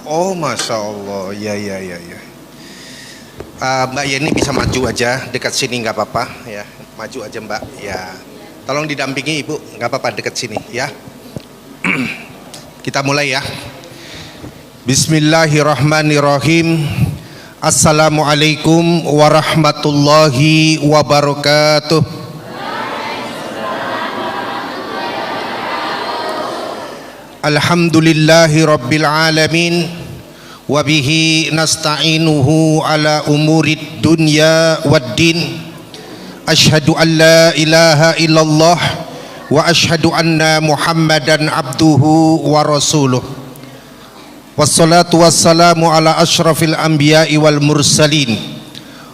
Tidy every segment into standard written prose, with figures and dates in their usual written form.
Oh, Masya Allah, ya. Mbak Yeni bisa maju aja dekat sini, nggak apa-apa ya, maju aja Mbak ya. Tolong didampingi Ibu, nggak apa-apa dekat sini ya. Kita mulai ya. Bismillahirrahmanirrahim. Assalamualaikum warahmatullahi wabarakatuh. Alhamdulillahi rabbil alamin. Wabihi nasta'inuhu ala umurid dunya waddin. Ashhadu an la ilaha illallah wa ashhadu anna muhammadan abduhu wa rasuluh. Wassalatu wassalamu ala ashrafil anbiya'i wal mursalin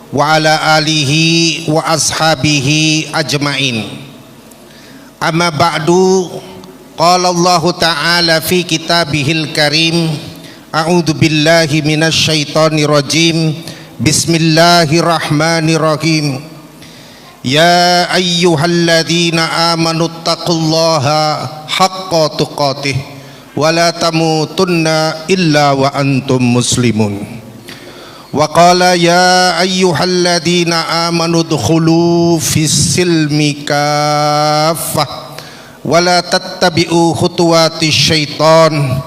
wa ala alihi wa ashabihi ajma'in. Amma ba'du, qala Allah ta'ala fi kitabihil karim, a'udzu billahi minasy syaithanir rajim. Bismillahirrahmanirrahim. Ya ayyuhalladzina amanu taqullaha haqqa tuqatih wa la tamutunna illa wa antum muslimun. Wa qala ya ayyuhalladzina amanu dkhulu fis silmi kaffah wa la tattabi'u khutuwatis syaitan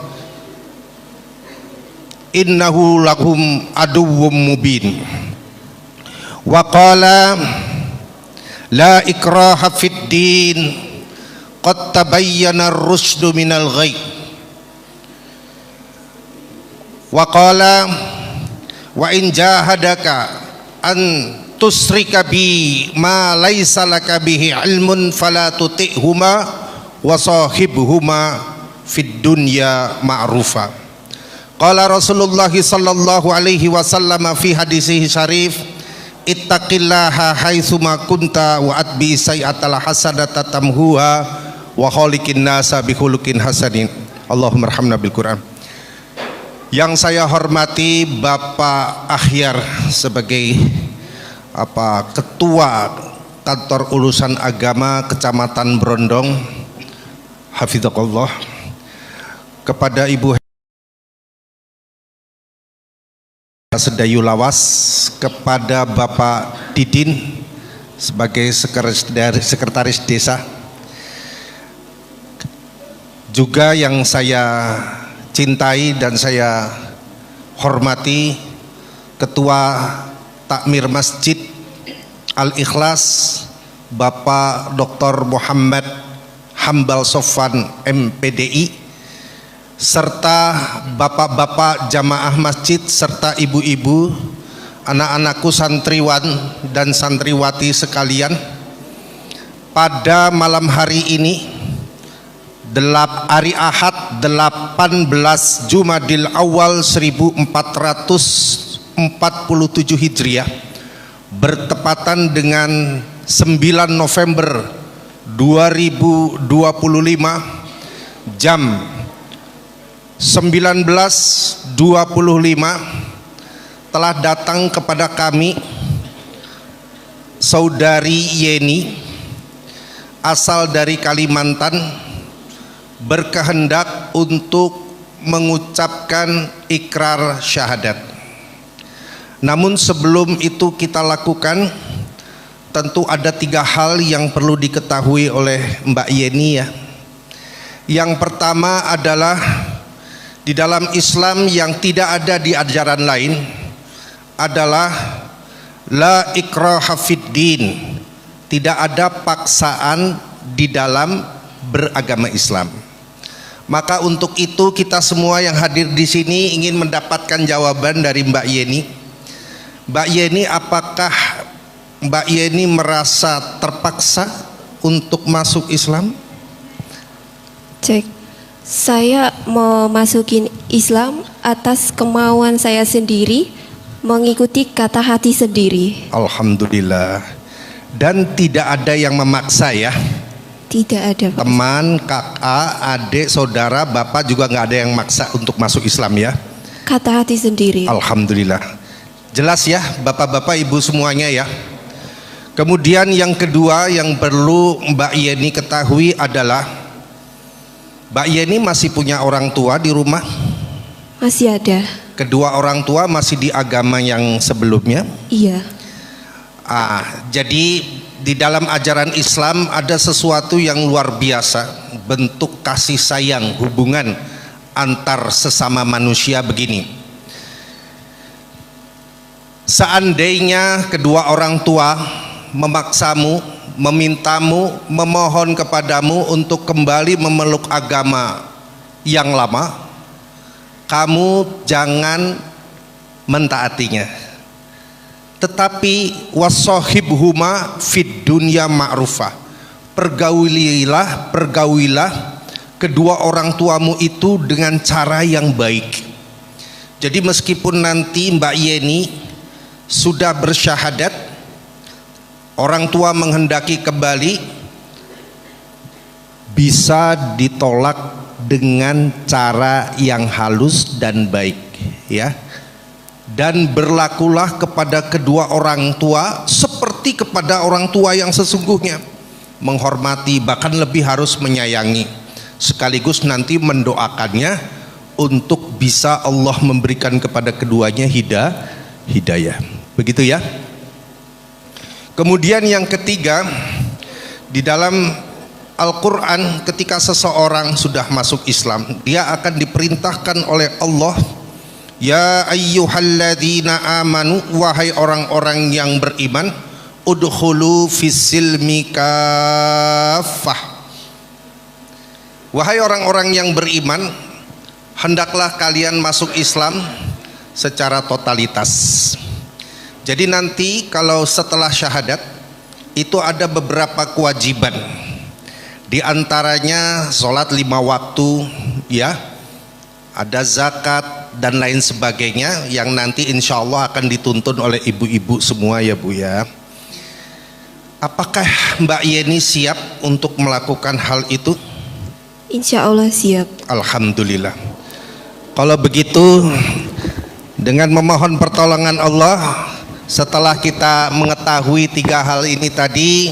innahu lakum aduwwum mubin. Wa qala la ikraha fid din qad tabayyana ar-rusydu minal ghayy. Wa qala wa in jahadaka an tusrika bi ma laysa laka bihi ilmun fala tuti'huma wa sahibhuma fid dunya ma'rufa. Qala Rasulullah sallallahu alaihi wasallam fi hadisihi syarif, ittaqillaha haitsuma kunta wa atbi sayyi'atal hasanata tamhuha wa khaliqin nasa bi khuluqin hasanin. Allahumma arhamna bil Qur'an. Yang saya hormati Bapak Akhyar sebagai Ketua Kantor Urusan Agama Kecamatan Brondong, hafizaqallah. Kepada Ibu Sedayu Lawas, kepada Bapak Didin sebagai sekretaris desa, juga yang saya cintai dan saya hormati Ketua Takmir Masjid Al-Ikhlas Bapak Dr. Muhammad Hambal Sofwan MPDI, serta bapak-bapak jamaah masjid serta ibu-ibu, anak-anakku santriwan dan santriwati sekalian. Pada malam hari ini, hari Ahad 18 Jumadil Awal 1447 Hijriah, bertepatan dengan 9 November 2025 jam 19.25 telah datang kepada kami Saudari Yeni asal dari Kalimantan, berkehendak untuk mengucapkan ikrar syahadat. Namun sebelum itu kita lakukan, tentu ada 3 hal yang perlu diketahui oleh Mbak Yeni ya. Yang pertama adalah di dalam Islam yang tidak ada di ajaran lain adalah la ikraha fid din, tidak ada paksaan di dalam beragama Islam. Maka untuk itu kita semua yang hadir di sini ingin mendapatkan jawaban dari Mbak Yeni. Mbak Yeni, apakah Mbak Yeni merasa terpaksa untuk masuk Islam? Cek. Saya mau masukin Islam atas kemauan saya sendiri, mengikuti kata hati sendiri. Alhamdulillah. Dan tidak ada yang memaksa ya? Tidak ada, Pak. Teman, kakak, adik, saudara, bapak juga nggak ada yang maksa untuk masuk Islam ya? Kata hati sendiri. Alhamdulillah. Jelas ya bapak-bapak ibu semuanya ya. Kemudian yang kedua yang perlu Mbak Yeni ketahui adalah Mbak Yeni masih punya orang tua di rumah? Masih ada. Kedua orang tua masih di agama yang sebelumnya? Iya. Jadi di dalam ajaran Islam ada sesuatu yang luar biasa, bentuk kasih sayang, hubungan antar sesama manusia begini. Seandainya kedua orang tua memaksamu, memintamu, memohon kepadamu untuk kembali memeluk agama yang lama, kamu jangan mentaatinya. Tetapi wasohibhuma fid dunya ma'rufah, pergaulilah kedua orang tuamu itu dengan cara yang baik. Jadi meskipun nanti Mbak Yeni sudah bersyahadat, orang tua menghendaki kembali, bisa ditolak dengan cara yang halus dan baik, ya. Dan berlakulah kepada kedua orang tua seperti kepada orang tua yang sesungguhnya, menghormati, bahkan lebih harus menyayangi, sekaligus nanti mendoakannya untuk bisa Allah memberikan kepada keduanya hidayah. Begitu ya. Kemudian yang ketiga, di dalam Al-Quran ketika seseorang sudah masuk Islam, dia akan diperintahkan oleh Allah, ya ayyuhalladzina amanu, wahai orang-orang yang beriman, udkhulu fissilmi kaffah. Wahai orang-orang yang beriman, hendaklah kalian masuk Islam secara totalitas. Jadi nanti kalau setelah syahadat itu ada beberapa kewajiban. Di antaranya sholat 5 waktu, ya, ada zakat dan lain sebagainya yang nanti insya Allah akan dituntun oleh ibu-ibu semua ya Bu ya. Apakah Mbak Yeni siap untuk melakukan hal itu? Insya Allah siap. Alhamdulillah. Kalau begitu, dengan memohon pertolongan Allah, setelah kita mengetahui 3 hal ini tadi,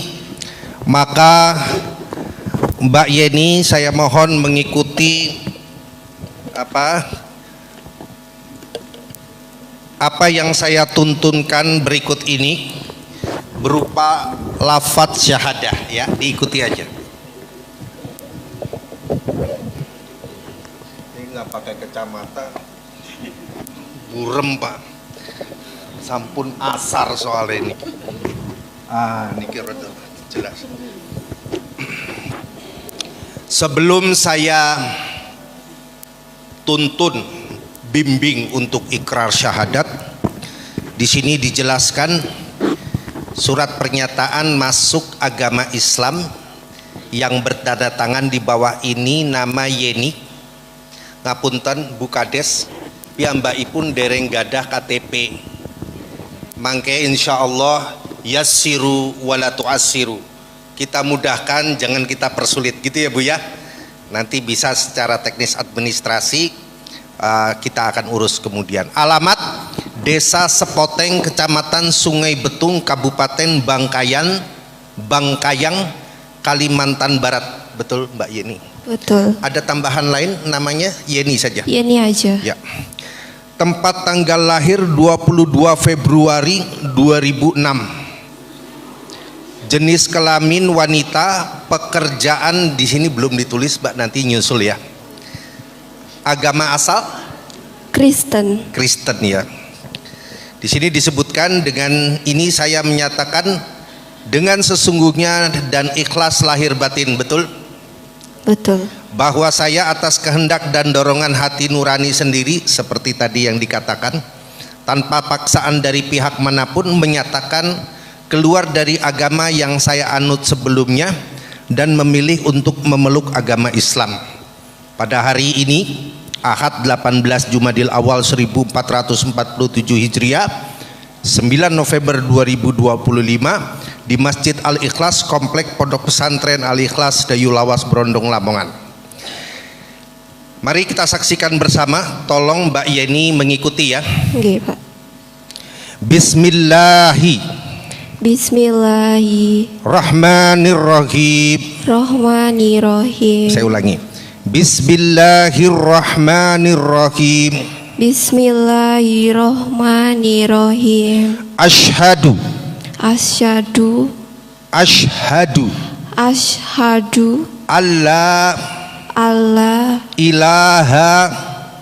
maka Mbak Yeni saya mohon mengikuti apa yang saya tuntunkan berikut ini berupa lafadz syahadah, ya, diikuti aja. Ini nggak pakai kacamata, burem Pak, sampun asar soal ini. Ini kira jelas. Sebelum saya tuntun, bimbing untuk ikrar syahadat, di sini dijelaskan surat pernyataan masuk agama Islam yang bertanda tangan di bawah ini nama Yeni. Ngapunten Bu Kades, piyambakipun dereng gadah KTP. Mangke insyaallah yassiru wala tu'assiru. Kita mudahkan, jangan kita persulit, gitu ya Bu ya. Nanti bisa secara teknis administrasi kita akan urus kemudian. Alamat Desa Sepoteng, Kecamatan Sungai Betung, Kabupaten Bangkayang, Kalimantan Barat. Betul Mbak Yeni? Betul. Ada tambahan lain namanya Yeni saja? Yeni aja. Ya. Tempat tanggal lahir 22 Februari 2006. Jenis kelamin wanita, pekerjaan di sini belum ditulis Mbak, nanti nyusul ya. Agama asal? Kristen. Kristen ya. Di sini disebutkan, dengan ini saya menyatakan dengan sesungguhnya dan ikhlas lahir batin, betul? Betul. Bahwa saya atas kehendak dan dorongan hati nurani sendiri, seperti tadi yang dikatakan, tanpa paksaan dari pihak manapun, menyatakan keluar dari agama yang saya anut sebelumnya dan memilih untuk memeluk agama Islam. Pada hari ini, Ahad 18 Jumadil Awal 1447 Hijriah, 9 November 2025, di Masjid Al-Ikhlas, Komplek Pondok Pesantren Al-Ikhlas, Dayu Lawas, Brondong, Lamongan. Mari kita saksikan bersama. Tolong Mbak Yeni mengikuti ya. Oke Pak. Bismillahirrahmanirrahim. Rahmanirrahim. Saya ulangi. Bismillahirrahmanirrahim. Bismillahirrahmanirrahim. Asyhadu Asyhadu Asyhadu Asyhadu alla alla ilaha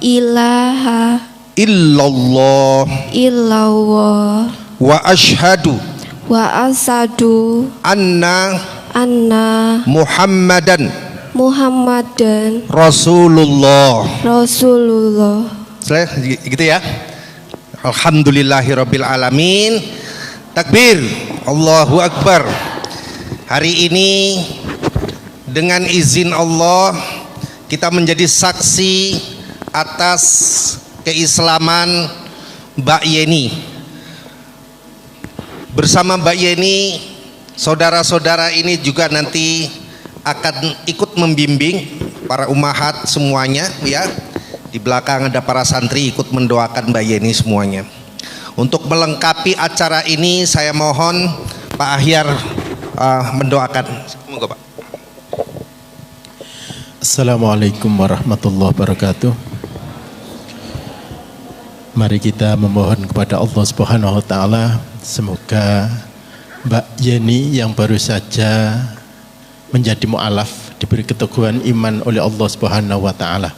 ilaha illallah illallah wa asyhadu wa asyhadu anna anna Muhammadan Muhammadan Rasulullah. Rasulullah. Gitu ya. Alhamdulillahirabbil alamin. Takbir. Allahu akbar. Hari ini dengan izin Allah kita menjadi saksi atas keislaman Mbak Yeni. Bersama Mbak Yeni, saudara-saudara ini juga nanti akan ikut membimbing para umahat semuanya ya. Di belakang ada para santri ikut mendoakan Mbak Yeni semuanya. Untuk melengkapi acara ini saya mohon Pak Ahyar mendoakan. Semoga Pak. Assalamualaikum warahmatullahi wabarakatuh. Mari kita memohon kepada Allah Subhanahu wa taala semoga Mbak Yeni yang baru saja menjadi mu'alaf diberi keteguhan iman oleh Allah Subhanahu wa taala.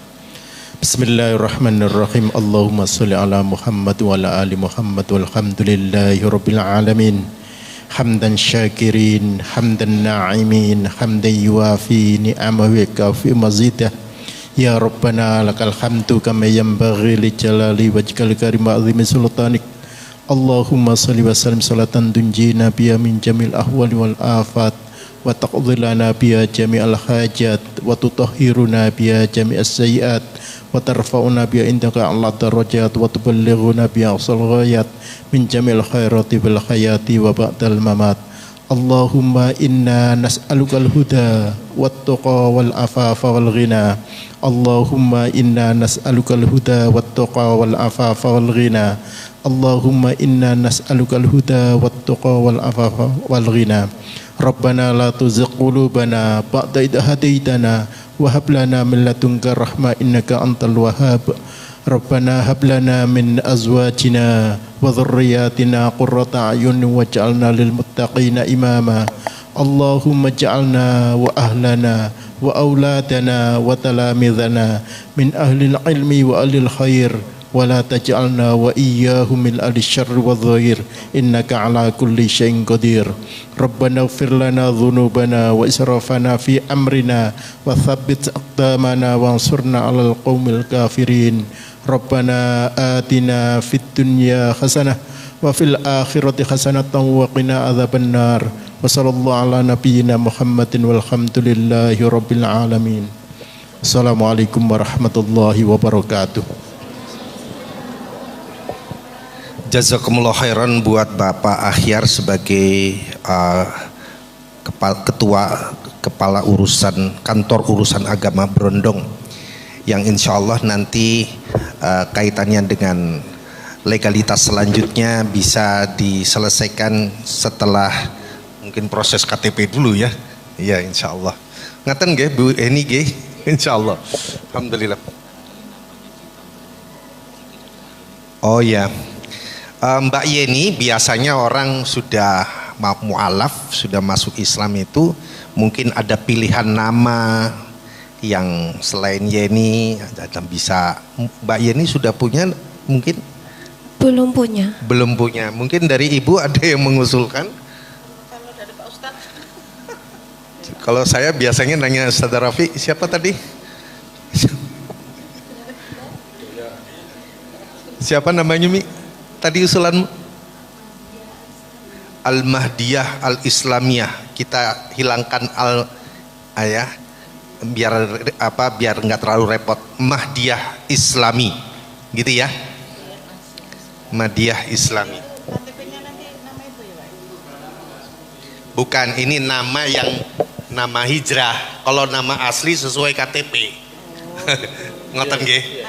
Bismillahirrahmanirrahim. Allahumma sholli ala Muhammad wa ala ali Muhammad walhamdulillahi rabbil alamin. Hamdan syakirin, hamdan na'imin, hamdan yuafi ni'amahu wa kafi mazidah. Ya Rabbana lakal hamdu kama yanbaghi li jalali wajhikal karim wa 'azimi sultanik. Allahumma sholli wa sallim salatan tunjina biha min jamil ahwali wal afat wa taqdi lana biha jami'al hajat wa tutahhiruna biha jami'as sayyi'at wa tarfa'una biha indaka a'la darajat wa tuballighuna biha aqsal ghayat min jami'il khairati bil hayati wa ba'dal mamat. Allahumma inna nas'alukal huda wat tuqa wal afafa wal ghina. Allahumma inna nas'alukal huda wat tuqa wal afafa wal ghina. Allahumma inna nas'alukal huda wat tuqa wal afafa wal ghina. Rabbana la tuzigh qulubana ba'da idh hadaitana wa hab lana min ladunka rahmah innaka antal wahhab. Rabbana hab lana min azwajina wa dhurriyyatina qurrata a'yun waj'alna lil muttaqina imama. Allahumma ij'alna wa ahlana wa auladana wa talamidhana min ahlil ilmi wa ahlil khair wa la taj'alna wa iyyahum min ahli syarri wadh-dhahir innaka ala kulli syai'in qadir. Rabbana ighfir lana dhunubana wa israfana fi amrina wa thabbit aqdamana wansurna 'alal qaumil kafirin. Rabbana atina fid dunya hasanah wa fil akhirati hasanatan wa qina adzabannar. Wa sallallahu ala nabiyyina Muhammadin walhamdulillahi rabbil alamin. Assalamualaikum warahmatullahi wabarakatuh. Jazakumullah khairan buat Bapak Ahyar sebagai kepala urusan kantor urusan agama Brondong yang insya Allah nanti kaitannya dengan legalitas selanjutnya bisa diselesaikan setelah mungkin proses KTP dulu ya. Iya insya Allah. Ngaten nggih Bu Eni nggih insya Allah. Alhamdulillah. Oh ya. Mbak Yeni biasanya orang sudah mu'alaf, sudah masuk Islam itu mungkin ada pilihan nama yang selain Yeni bisa. Mbak Yeni sudah punya mungkin? Belum punya. Belum punya. Mungkin dari Ibu ada yang mengusulkan? Kalau dari Pak Ustadz. Kalau saya biasanya nanya Ustadz Rafi, siapa tadi? Siapa namanya Mi? Tadi usulan Al-Mahdiyah Al-Islamiyah, kita hilangkan biar nggak terlalu repot. Mahdiyah Islami, gitu ya. Mahdiyah Islami. KTP-nya nanti nama Ibu ya Pak? Bukan, ini nama yang nama hijrah. Kalau nama asli sesuai KTP. Ngoten nggih.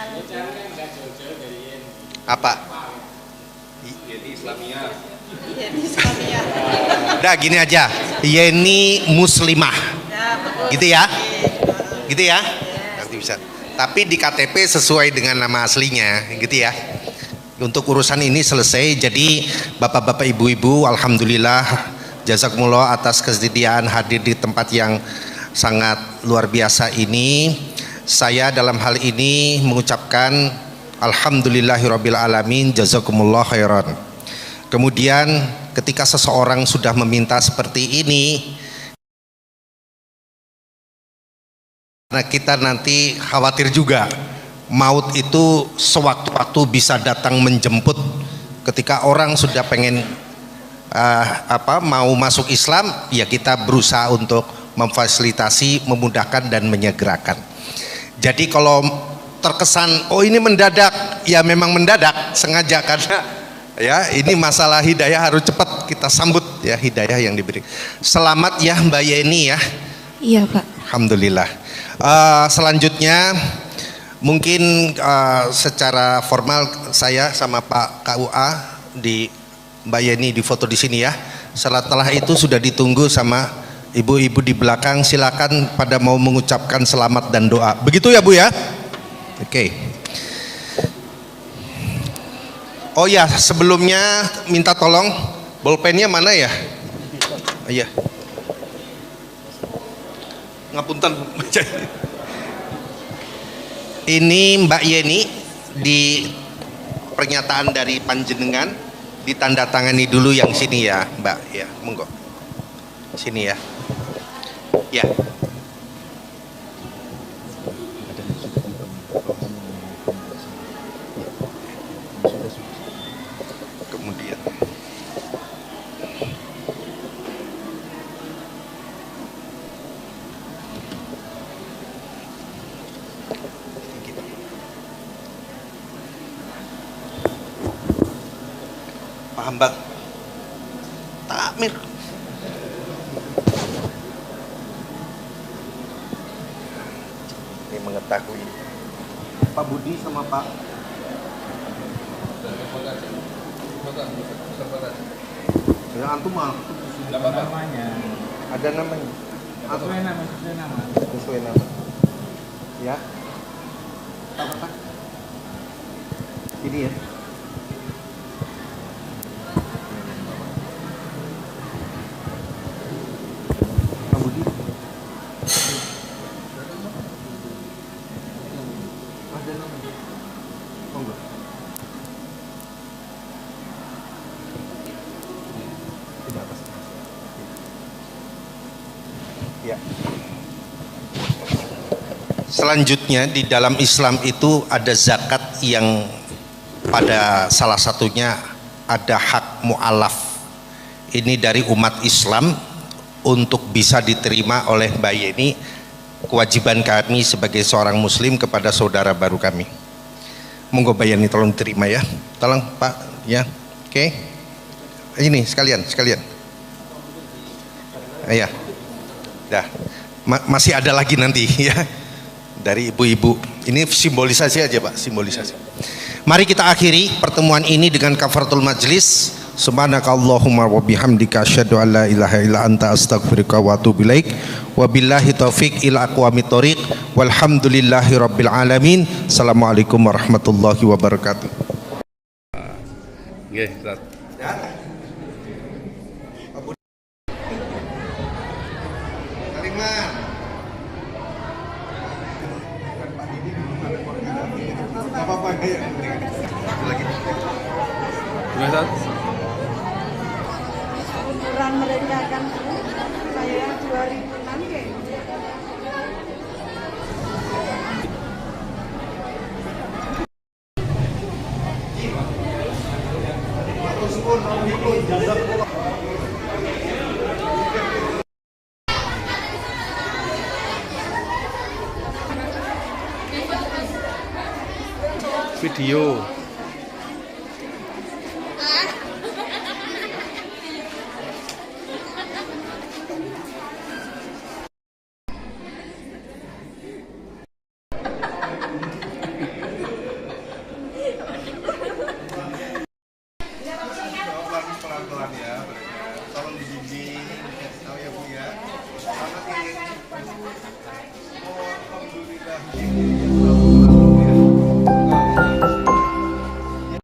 Apa? Iya, Islamiyah. Udah gini aja, Yeni Muslimah, Ya, betul. gitu ya, gitu ya. Nanti bisa. Tapi di KTP sesuai dengan nama aslinya, gitu ya. Untuk urusan ini selesai. Jadi bapak-bapak, ibu-ibu, alhamdulillah, jazakumullah atas kesediaan hadir di tempat yang sangat luar biasa ini. Saya dalam hal ini mengucapkan alhamdulillahirabbil alamin, jazakumullah khairan. Kemudian ketika seseorang sudah meminta seperti ini, nah kita nanti khawatir juga maut itu sewaktu-waktu bisa datang menjemput. Ketika orang sudah pengen mau masuk Islam, ya kita berusaha untuk memfasilitasi, memudahkan dan menyegerakan. Jadi kalau terkesan oh ini mendadak, ya memang mendadak sengaja, karena ya ini masalah hidayah harus cepat kita sambut ya hidayah yang diberi. Selamat ya Mbak Yeni ya. Iya Pak. Alhamdulillah. Selanjutnya mungkin secara formal saya sama Pak KUA di Mbak Yeni di foto di sini ya. Setelah itu sudah ditunggu sama ibu-ibu di belakang. Silakan pada mau mengucapkan selamat dan doa. Begitu ya Bu ya. Oke. Oh ya, sebelumnya minta tolong bolpennya mana ya? Iya. Ngapunten. Ini Mbak Yeni di pernyataan dari panjenengan ditandatangani dulu yang sini ya Mbak ya, monggo sini ya. Ya. Kemudian paham Bang? Takmir. Ini mengetahui Pak Budi sama Pak ya, antum mah namanya ada namanya. Sesuai nama. Ya. Apa? Ini ya. Pak Budi. Ada namanya. Monggo. Tidak atas. Ya. Selanjutnya di dalam Islam itu ada zakat yang pada salah satunya ada hak mu'alaf. Ini dari umat Islam untuk bisa diterima oleh Mbak Yeni, kewajiban kami sebagai seorang muslim kepada saudara baru kami. Monggo Mbak Yeni tolong diterima ya. Tolong Pak ya. Oke. Ini sekalian. Ya. Dah. Masih ada lagi nanti ya. Dari ibu-ibu. Ini simbolisasi aja Pak, simbolisasi. Mari kita akhiri pertemuan ini dengan kafaratul majlis. Subhanakallahumma wa bihamdika asyhadu an la ilaha illa anta astaghfiruka wa atubu ilaik. Wabillahi taufik ila aqwamit thoriq. Walhamdulillahi rabbil alamin. Assalamualaikum warahmatullahi wabarakatuh. nggih Ustaz. Gimana Ustaz? Umuran mereka kan saya 2006 ya. Video